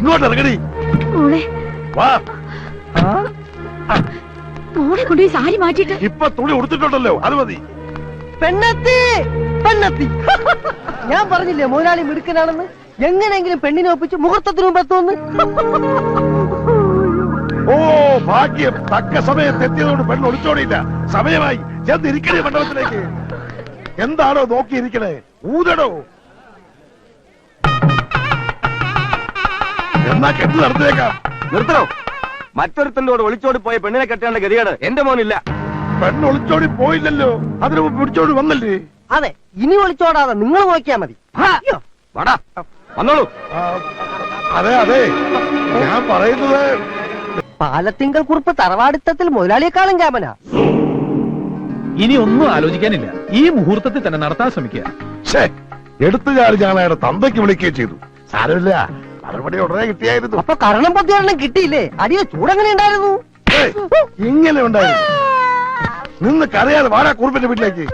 ഇങ്ങോട്ട് ഇറങ്ങടി. വാ. മോളെ കൊണ്ടുപോയി സാരി മാറ്റിട്ട് ഇപ്പൊ തുണി ഉടുത്തിട്ടുണ്ടല്ലോ, അത് മതി. പെണ്ണെത്തി പെണ്ണെത്തി. ഞാൻ പറഞ്ഞില്ലേ മുതലാളി മിടുക്കനാണെന്ന്. എങ്ങനെയെങ്കിലും പെണ്ണിനെ ഒപ്പിച്ച് മുഹൂർത്തത്തിന് മുമ്പ് എത്തുമെന്ന്. ഓ ഭാഗ്യം, തക്ക സമയത്ത് എത്തിയതുകൊണ്ട് പെണ്ണ് ഒളിച്ചോടിയില്ല. സമയമായി, ചെന്നിരിക്കണേ മണ്ഡപത്തിലേക്ക്. എന്താണോ നോക്കിയിരിക്കണേ, ഊതടോ. എന്നാ കെട്ട് നടത്തിയേക്കാം. നിർത്തണോ? മറ്റൊരുത്തന്റെ കൂടെ ഒളിച്ചോടി പോയ പെണ്ണിനെ കെട്ടേണ്ട ഗതികേട് എന്റെ മോനില്ല. പെണ്ണ് ഒളിച്ചോടി പോയില്ലല്ലോ, അതിന് മുമ്പ് പിടിച്ചോടി വന്നല്ലേ. അതെ, ഇനി ഒളിച്ചോടാതെ നിങ്ങൾ നോക്കിയാ മതി. വാടാ, വന്നോളൂ. അതെ അതെ, ഞാൻ പറയുന്നത് പാലത്തിങ്കൽ കുറിപ്പ് തറവാടിത്തത്തിൽ മുതലാളിയെക്കാളും ക്യാമനാ. ഇനി ഒന്നും ആലോചിക്കാനില്ല, ഈ മുഹൂർത്തത്തിൽ തന്നെ നടത്താൻ ശ്രമിക്കുക. എടുത്തു ചാടി ഞങ്ങളെ തന്തയ്ക്ക് വിളിക്കുകയും ചെയ്തു. സാരമില്ല, മറുപടി ഉടനെ കിട്ടിയായിരുന്നു. അപ്പൊ കരണം പത്തിയൊരെണ്ണം കിട്ടിയില്ലേ? അടിയ ചൂടെങ്ങനെ ഉണ്ടായിരുന്നു? ഇങ്ങനെ ഉണ്ടായിരുന്നു. നിന്ന് കരയാതെ വാടാ കുറുപ്പിന്റെ വീട്ടിലേക്ക്.